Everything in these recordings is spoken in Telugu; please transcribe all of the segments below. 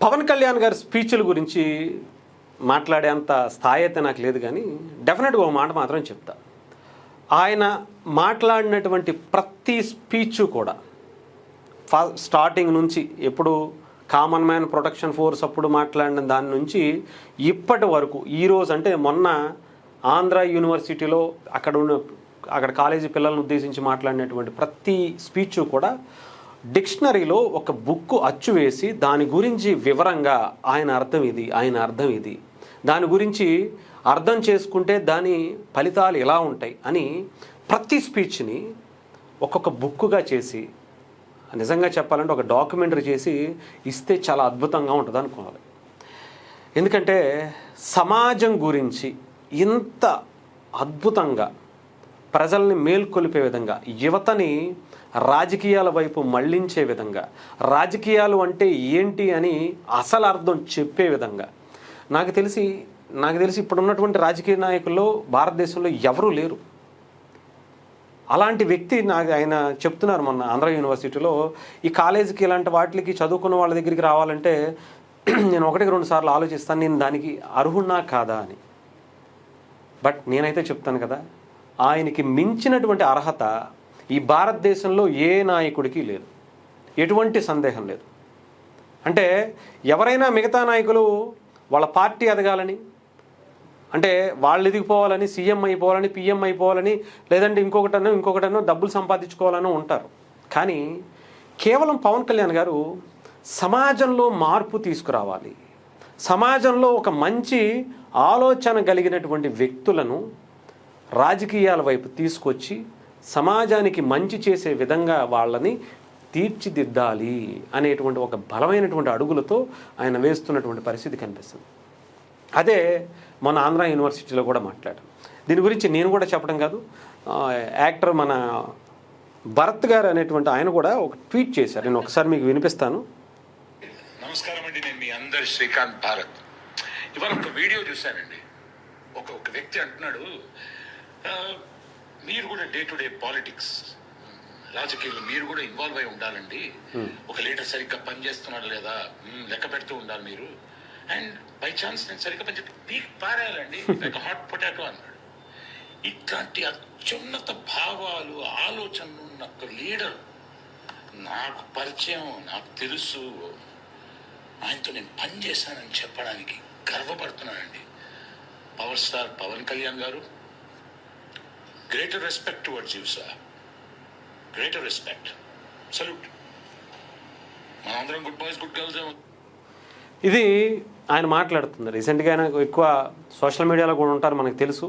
పవన్ కళ్యాణ్ గారి స్పీచ్ల గురించి మాట్లాడేంత స్థాయి అయితే నాకు లేదు, కానీ డెఫినెట్గా ఒక మాట మాత్రం చెప్తా. ఆయన మాట్లాడినటువంటి ప్రతి స్పీచ్ కూడా స్టార్టింగ్ నుంచి ఎప్పుడు కామన్ మ్యాన్ ప్రొటెక్షన్ ఫోర్స్ అప్పుడు మాట్లాడిన దాని నుంచి ఇప్పటి వరకు ఈరోజు అంటే మొన్న ఆంధ్ర యూనివర్సిటీలో అక్కడ కాలేజీ పిల్లలను ఉద్దేశించి మాట్లాడినటువంటి ప్రతి స్పీచ్ కూడా డిక్షనరీలో ఒక బుక్ అచ్చు వేసి దాని గురించి వివరంగా ఆయన అర్థం ఇది దాని గురించి అర్థం చేసుకుంటే దాని ఫలితాలు ఎలా ఉంటాయి అని ప్రతి స్పీచ్ని ఒక్కొక్క బుక్గా చేసి నిజంగా చెప్పాలంటే ఒక డాక్యుమెంటరీ చేసి ఇస్తే చాలా అద్భుతంగా ఉంటుంది అనుకోవాలి. ఎందుకంటే సమాజం గురించి ఇంత అద్భుతంగా ప్రజల్ని మేల్కొలిపే విధంగా, యువతని రాజకీయాల వైపు మళ్లించే విధంగా, రాజకీయాలు అంటే ఏంటి అని అసలు అర్థం చెప్పే విధంగా నాకు తెలిసి ఇప్పుడున్నటువంటి రాజకీయ నాయకుల్లో భారతదేశంలో ఎవరూ లేరు. అలాంటి వ్యక్తి ఆయన చెప్తున్నారు మొన్న ఆంధ్ర యూనివర్సిటీలో ఈ కాలేజీకి ఇలాంటి వాటికి చదువుకున్న వాళ్ళ దగ్గరికి రావాలంటే నేను 1-2 సార్లు ఆలోచిస్తాను, నేను దానికి అర్హున్నా కాదా అని. బట్ నేనైతే చెప్తాను కదా, ఆయనకి మించినటువంటి అర్హత ఈ భారతదేశంలో ఏ నాయకుడికి లేదు, ఎటువంటి సందేహం లేదు. అంటే ఎవరైనా మిగతా నాయకులు వాళ్ళ పార్టీ ఎదగాలని, అంటే వాళ్ళు ఎదిగిపోవాలని, సీఎం అయిపోవాలని, పిఎం అయిపోవాలని, లేదంటే ఇంకొకటనో డబ్బులు సంపాదించుకోవాలని ఉంటారు. కానీ కేవలం పవన్ కళ్యాణ్ గారు సమాజంలో మార్పు తీసుకురావాలి, సమాజంలో ఒక మంచి ఆలోచన కలిగినటువంటి వ్యక్తులను రాజకీయాల వైపు తీసుకొచ్చి సమాజానికి మంచి చేసే విధంగా వాళ్ళని తీర్చిదిద్దాలి అనేటువంటి ఒక బలమైనటువంటి అడుగులతో ఆయన వేస్తున్నటువంటి పరిస్థితి కనిపిస్తుంది. అదే మన ఆంధ్ర యూనివర్సిటీలో కూడా మాట్లాడారు. దీని గురించి నేను కూడా చెప్పడం కాదు, యాక్టర్ మన భరత్ గారు అనేటువంటి ఆయన కూడా ఒక ట్వీట్ చేశారు. నేను ఒకసారి మీకు వినిపిస్తాను. నమస్కారం అండి, నేను మీ అందరి శ్రీకాంత్ భారత్. ఇవాళ ఒక వీడియో చూశానండి. ఒక వ్యక్తి అంటున్నాడు, మీరు కూడా డే టు డే పాలిటిక్స్ రాజకీయాల్లో మీరు కూడా ఇన్వాల్వ్ అయి ఉండాలండి. ఒక లీడర్ సరిగ్గా పనిచేస్తున్నాడు లేదా లెక్క పెడుతూ ఉండాలి మీరు. అండ్ బై ఛాన్స్ నేను సరిగ్గా పనిచేస్తే పీక్ పారేయాలండి, లైక్ హాట్ పొటాటో అన్నాడు. ఇట్లాంటి అత్యున్నత భావాలు ఆలోచనలు ఉన్న లీడర్ నాకు పరిచయం, నాకు తెలుసు, ఆయనతో నేను పనిచేశానని చెప్పడానికి గర్వపడుతున్నానండి. పవర్ స్టార్ పవన్ కళ్యాణ్ గారు, greater respect towards you sir, greater respect, salute. మనందరం గుడ్ బాయ్స్ గుడ్ గర్ల్స్. ఇది ఆయన మాట్లాడుతుంది. రీసెంట్గా ఆయన ఎక్కువ సోషల్ మీడియాలో కూడా ఉంటారు, మనకు తెలుసు.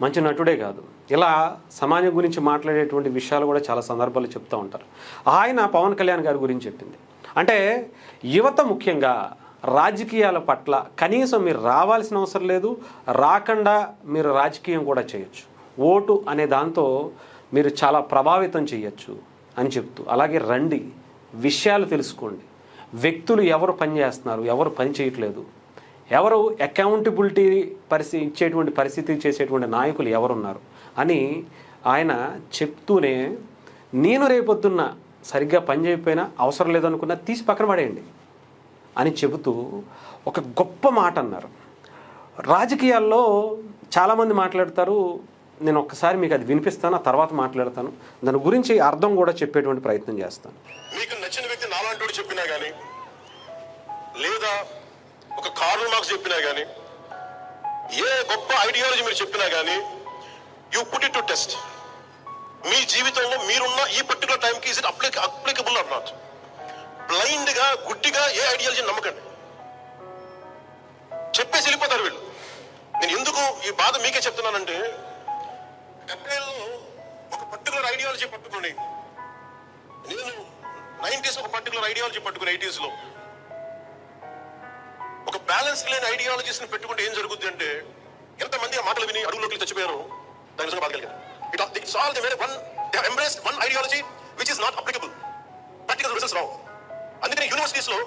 మంచి నటుడే కాదు, ఇలా సమాజం గురించి మాట్లాడేటువంటి విషయాలు కూడా చాలా సందర్భాలు చెప్తూ ఉంటారు. ఆయన పవన్ కళ్యాణ్ గారి గురించి చెప్పింది అంటే యువత ముఖ్యంగా రాజకీయాల పట్ల కనీసం మీరు రావాల్సిన అవసరం లేదు, రాకుండా మీరు రాజకీయం కూడా చేయొచ్చు. ఓటు అనే దాంతో మీరు చాలా ప్రభావితం చేయొచ్చు అని చెప్తూ, అలాగే రండి, విషయాలు తెలుసుకోండి, వ్యక్తులు ఎవరు పని చేస్తున్నారు, ఎవరు పని చేయట్లేదు, ఎవరు అకౌంటబిలిటీ ఇచ్చేటువంటి పరిస్థితి చేసేటువంటి నాయకులు ఎవరున్నారు అని ఆయన చెప్తూనే, నేను రేపొద్దున్న సరిగ్గా పని చేయకపోయినా అవసరం లేదనుకున్నా తీసి పక్కన పడేయండి అని చెబుతూ ఒక గొప్ప మాట అన్నారు. రాజకీయాల్లో చాలామంది మాట్లాడతారు, నేను ఒక్కసారి మీకు అది వినిపిస్తాను, ఆ తర్వాత మాట్లాడతాను, దాని గురించి అర్థం కూడా చెప్పేటువంటి ప్రయత్నం చేస్తాను. మీకు నచ్చిన వ్యక్తి నాలాంటి చెప్పినా కానీ, లేదా ఒక కార్ల్ మార్క్స్ చెప్పినా కానీ, ఏ గొప్ప ఐడియాలజీ మీరు చెప్పినా కానీ, you put it to test. మీ జీవితంలో మీరున్న ఈ పర్టికులర్ టైంకి is it applicable or not. Blind గా గుడ్డిగా ఏ ఐడియాలజీ నమ్మకండి, చెప్పేసి వెళ్ళిపోతారు వీళ్ళు. నేను ఎందుకు ఈ బాధ మీకే చెప్తున్నానంటే, 70లో ఒక పర్టికులర్ ఐడియాలజీ పట్టుకుని, నేను 90s ఒక పర్టికులర్ ఐడియాలజీ పట్టుకుని 80s లో ఒక బ్యాలెన్స్ లేని ఐడియాలజీస్ ని పెట్టుకుంటే ఏం జరుగుద్ది అంటే, ఎంతమంది ఆ మాటలు విని అడుగులోకి చచ్చిపోయారు దాని నిజంగా బాధగలిగారు. It's all they have embraced one ideology which is not applicable. Practical results రావు. అందుకని యూనివర్సిటీస్ లో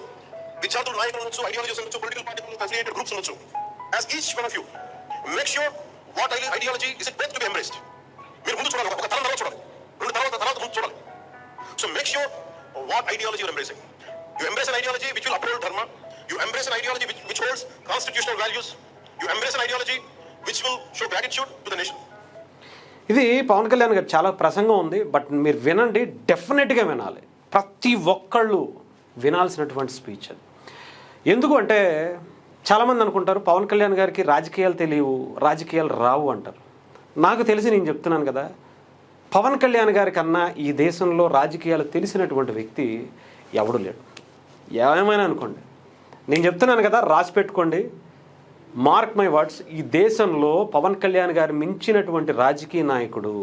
విద్యార్థులు, నాయకులు ఉండొచ్చు, ఐడియాలజీస్ ఉండొచ్చు, పొలిటికల్ పార్టీలు, అఫిలియేటెడ్ గ్రూప్స్ ఉండొచ్చు. As each one of you make sure what ideology is it both to be embraced. మీరు ముందు చూడాలి, ఒక తరం తర్వాత చూడాలి, 2 తర్వాత ముందు చూడాలి. So make sure what ideology you are embracing. You embrace an ideology which will uphold dharma, You embrace an ideology which holds constitutional values. You embrace an ideology which will show gratitude to the nation. ఇది పవన్ కళ్యాణ్ గారు చాలా ప్రసంగం ఉంది, బట్ మీరు వినండి, డెఫినెట్గా వినాలి. ప్రతి ఒక్కళ్ళు వినాల్సినటువంటి స్పీచ్ అది. ఎందుకు అంటే చాలామంది అనుకుంటారు పవన్ కళ్యాణ్ గారికి రాజకీయాలు తెలియవు, రాజకీయాలు రావు అంటారు. నాకు తెలిసి నేను చెప్తున్నాను కదా, పవన్ కళ్యాణ్ గారి కన్నా ఈ దేశంలో రాజకీయాలు తెలిసినటువంటి వ్యక్తి ఎవడు లేడు. ఏమైనా అనుకోండి, నేను చెప్తున్నాను కదా, రాసి పెట్టుకోండి, మార్క్ మై వర్డ్స్, ఈ దేశంలో పవన్ కళ్యాణ్ గారు మించినటువంటి రాజకీయ నాయకుడు,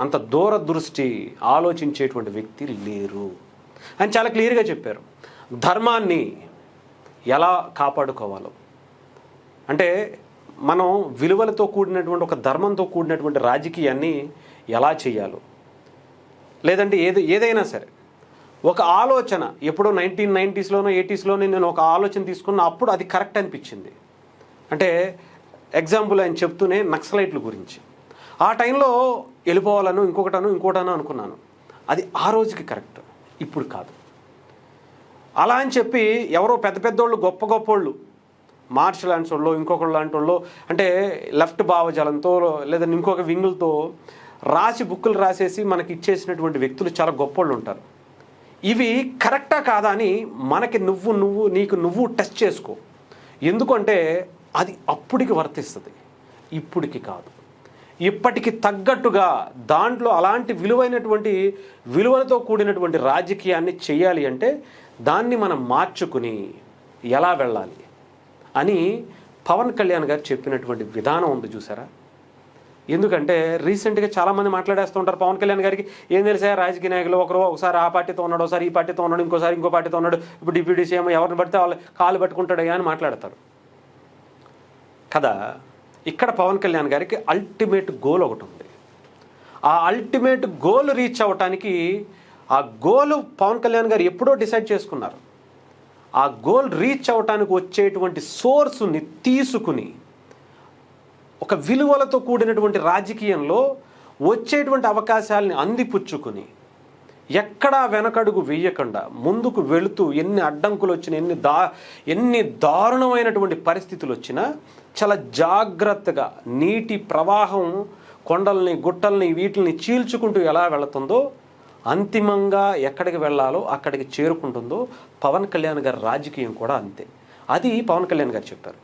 అంత దూరదృష్టి ఆలోచించేటువంటి వ్యక్తి లేరు అని చాలా క్లియర్గా చెప్పారు. ధర్మాన్ని ఎలా కాపాడుకోవాలో, అంటే మనం విలువలతో కూడినటువంటి ఒక ధర్మంతో కూడినటువంటి రాజకీయాన్ని ఎలా చేయాలో, లేదంటే ఏదైనా సరే ఒక ఆలోచన, ఎప్పుడో 1990s 80s నేను ఒక ఆలోచన తీసుకున్న, అప్పుడు అది కరెక్ట్ అనిపించింది. అంటే ఎగ్జాంపుల్ ఆయన చెప్తూనే నక్సలైట్ల గురించి, ఆ టైంలో వెళ్ళిపోవాలను ఇంకోటను అనుకున్నాను. అది ఆ రోజుకి కరెక్ట్, ఇప్పుడు కాదు. అలా అని చెప్పి ఎవరో పెద్ద పెద్దోళ్ళు గొప్ప గొప్పోళ్ళు మార్షల్ ఆర్ట్స్ వాళ్ళు ఇంకొకళ్ళు లాంటి వాళ్ళు, అంటే లెఫ్ట్ భావజాలంతో లేదా ఇంకొక వింగులతో రాసి బుక్కులు రాసేసి మనకి ఇచ్చేసినటువంటి వ్యక్తులు చాలా గొప్పోళ్ళు ఉంటారు. ఇవి కరెక్టా కాదా అని మనకి నీకు టెస్ట్ చేసుకో. ఎందుకంటే అది అప్పటికి వర్తిస్తుంది, ఇప్పటికి కాదు. ఇప్పటికి తగ్గట్టుగా దాంట్లో అలాంటి విలువలతో కూడినటువంటి రాజకీయాన్ని చేయాలి అంటే దాన్ని మనం మార్చుకుని ఎలా వెళ్ళాలి అని పవన్ కళ్యాణ్ గారు చెప్పినటువంటి విధానం ఉంది చూసారా. ఎందుకంటే రీసెంట్గా చాలామంది మాట్లాడేస్తూ ఉంటారు, పవన్ కళ్యాణ్ గారికి ఏం తెలిసా రాజకీయ నాయకులు, ఒకసారి ఆ పార్టీతో ఉన్నాడు, ఒకసారి ఈ పార్టీతో ఉన్నాడు, ఇంకోసారి ఇంకో పార్టీతో ఉన్నాడు, ఇప్పుడు డిప్యూటీ సీఎం ఎవరిని పడితే వాళ్ళు కాలు పట్టుకుంటాడయ్యా అని మాట్లాడతారు కదా. ఇక్కడ పవన్ కళ్యాణ్ గారికి అల్టిమేట్ గోల్ ఒకటి ఉంది. ఆ అల్టిమేట్ గోల్ రీచ్ అవ్వటానికి, ఆ గోల్ పవన్ కళ్యాణ్ గారు ఎప్పుడో డిసైడ్ చేసుకున్నారు. ఆ గోల్ రీచ్ అవ్వటానికి వచ్చేటువంటి సోర్స్ని తీసుకుని ఒక విలువలతో కూడినటువంటి రాజకీయంలో వచ్చేటువంటి అవకాశాలని అందిపుచ్చుకుని ఎక్కడా వెనకడుగు వేయకుండా ముందుకు వెళుతూ ఎన్ని అడ్డంకులు వచ్చినా, ఎన్ని దారుణమైనటువంటి పరిస్థితులు వచ్చినా చాలా జాగ్రత్తగా నీటి ప్రవాహం కొండల్ని గుట్టల్ని వీటిని చీల్చుకుంటూ ఎలా వెళుతుందో అంతిమంగా ఎక్కడికి వెళ్ళాలో అక్కడికి చేరుకుంటుందో పవన్ కళ్యాణ్ గారి రాజకీయం కూడా అంతే. అది పవన్ కళ్యాణ్ గారు చెప్పారు.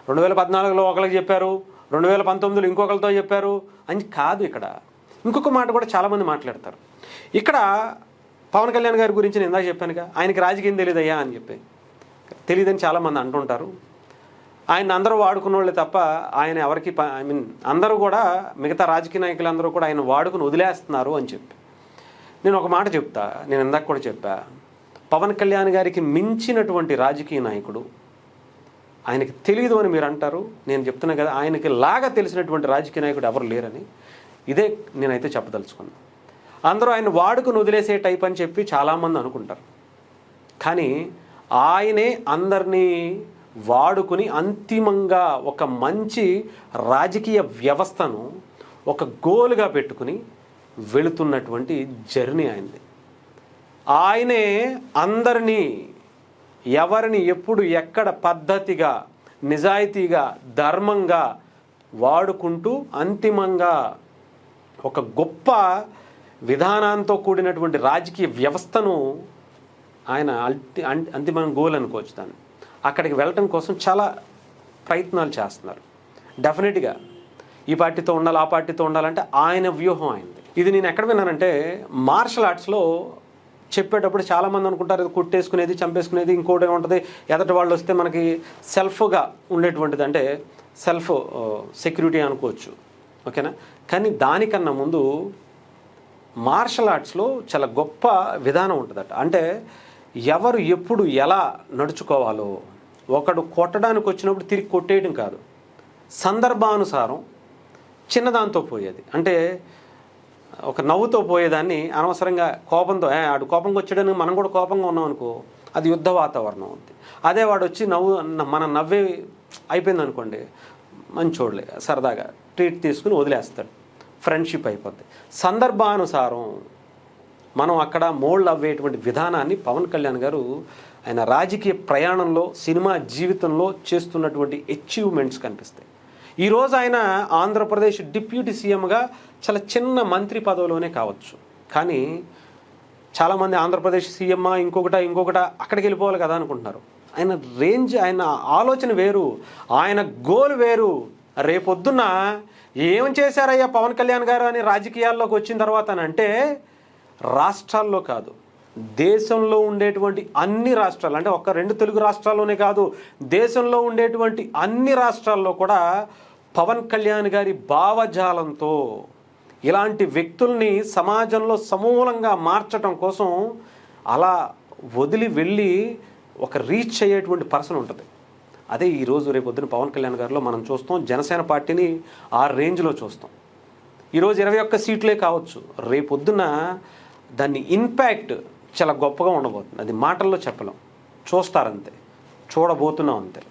2014లో ఒకరికి చెప్పారు, 2019లో ఇంకొకరితో చెప్పారు అని కాదు. ఇక్కడ ఇంకొక మాట కూడా చాలామంది మాట్లాడతారు. ఇక్కడ పవన్ కళ్యాణ్ గారి గురించి నేను ఇందాక చెప్పానుగా, ఆయనకి రాజకీయం తెలియదయ్యా అని చెప్పి. తెలియదని చాలామంది అంటుంటారు. ఆయన అందరూ వాడుకున్న వాళ్ళే తప్ప ఆయన ఎవరికి అందరూ కూడా మిగతా రాజకీయ నాయకులు అందరూ కూడా ఆయన వాడుకుని వదిలేస్తున్నారు అని చెప్పి నేను ఒక మాట చెప్తా. నేను ఇందాక కూడా చెప్పా, పవన్ కళ్యాణ్ గారికి మించినటువంటి రాజకీయ నాయకుడు ఆయనకి తెలియదు అని మీరు అంటారు. నేను చెప్తున్నా కదా, ఆయనకి లాగా తెలిసినటువంటి రాజకీయ నాయకుడు ఎవరు లేరని. ఇదే నేనైతే చెప్పదలుచుకున్నాను. అందరూ ఆయన వాడుకుని వదిలేసే టైప్ అని చెప్పి చాలామంది అనుకుంటారు. కానీ ఆయనే అందరినీ వాడుకుని అంతిమంగా ఒక మంచి రాజకీయ వ్యవస్థను ఒక గోల్గా పెట్టుకుని వెళుతున్నటువంటి జర్నీ ఆయనది. ఆయనే అందరినీ ఎవరిని ఎప్పుడు ఎక్కడ పద్ధతిగా నిజాయితీగా ధర్మంగా వాడుకుంటూ అంతిమంగా ఒక గొప్ప విధానంతో కూడినటువంటి రాజకీయ వ్యవస్థను ఆయన అంతిమ గోల్ అనుకోవచ్చు. దాన్ని అక్కడికి వెళ్ళటం కోసం చాలా ప్రయత్నాలు చేస్తున్నారు. డెఫినెట్గా ఈ పార్టీతో ఉండాలి, ఆ పార్టీతో ఉండాలంటే ఆయన వ్యూహం అయింది. ఇది నేను ఎక్కడ విన్నానంటే, మార్షల్ ఆర్ట్స్లో చెప్పేటప్పుడు చాలామంది అనుకుంటారు ఇది కొట్టేసుకునేది, చంపేసుకునేది, ఇంకోటి ఉంటుంది, ఎదటి వాళ్ళు వస్తే మనకి సెల్ఫ్గా ఉండేటువంటిది, అంటే సెల్ఫ్ సెక్యూరిటీ అనుకోవచ్చు, ఓకేనా. కానీ దానికన్నా ముందు మార్షల్ ఆర్ట్స్లో చాలా గొప్ప విధానం ఉంటుందట. అంటే ఎవరు ఎప్పుడు ఎలా నడుచుకోవాలో, ఒకడు కొట్టడానికి వచ్చినప్పుడు తిరిగి కొట్టేయడం కాదు, సందర్భానుసారం చిన్నదాంతో పోయేది. అంటే ఒక నవ్వుతో పోయేదాన్ని అనవసరంగా కోపంతో, ఆడు కోపంగా వచ్చాడని మనం కూడా కోపంగా ఉన్నాం అనుకో, అది యుద్ధ వాతావరణం ఉంది. అదే వాడు వచ్చి మనం నవ్వే అయిపోయింది అనుకోండి, మంచోళ్ళే సరదాగా ట్రీట్ తీసుకుని వదిలేస్తాడు, ఫ్రెండ్షిప్ అయిపోద్ది. సందర్భానుసారం మనం అక్కడ మోల్డ్ అవ్వేటువంటి విధానాన్ని పవన్ కళ్యాణ్ గారు ఆయన రాజకీయ ప్రయాణంలో, సినిమా జీవితంలో చేస్తున్నటువంటి అచీవ్మెంట్స్ కనిపిస్తాయి. ఈరోజు ఆయన ఆంధ్రప్రదేశ్ డిప్యూటీ సీఎంగా చాలా చిన్న మంత్రి పదవిలోనే కావచ్చు, కానీ చాలామంది ఆంధ్రప్రదేశ్ సీఎమ్మా ఇంకొకట అక్కడికి వెళ్ళిపోవాలి కదా అనుకుంటున్నారు. ఆయన రేంజ్, ఆయన ఆలోచన వేరు, ఆయన గోల్ వేరు. రేపొద్దున్న ఏం చేశారయ్యా పవన్ కళ్యాణ్ గారు అని రాజకీయాల్లోకి వచ్చిన తర్వాత అంటే రాష్ట్రాల్లో కాదు, దేశంలో ఉండేటువంటి అన్ని రాష్ట్రాలు, అంటే ఒక్క 2 తెలుగు రాష్ట్రాల్లోనే కాదు, దేశంలో ఉండేటువంటి అన్ని రాష్ట్రాల్లో కూడా పవన్ కళ్యాణ్ గారి భావజాలంతో ఇలాంటి వ్యక్తుల్ని సమాజంలో సమూలంగా మార్చడం కోసం అలా వదిలి వెళ్ళి ఒక రీచ్ అయ్యేటువంటి పర్సన్ ఉంటుంది. అదే ఈరోజు రేపొద్దున పవన్ కళ్యాణ్ గారిలో మనం చూస్తాం. జనసేన పార్టీని ఆ రేంజ్లో చూస్తాం. ఈరోజు 21 సీట్లే కావచ్చు, రేపొద్దున దాన్ని ఇంపాక్ట్ చాలా గొప్పగా ఉండబోతుంది. అది మాటల్లో చెప్పలేం, చూస్తారంతే, చూడబోతున్నాం అంతే.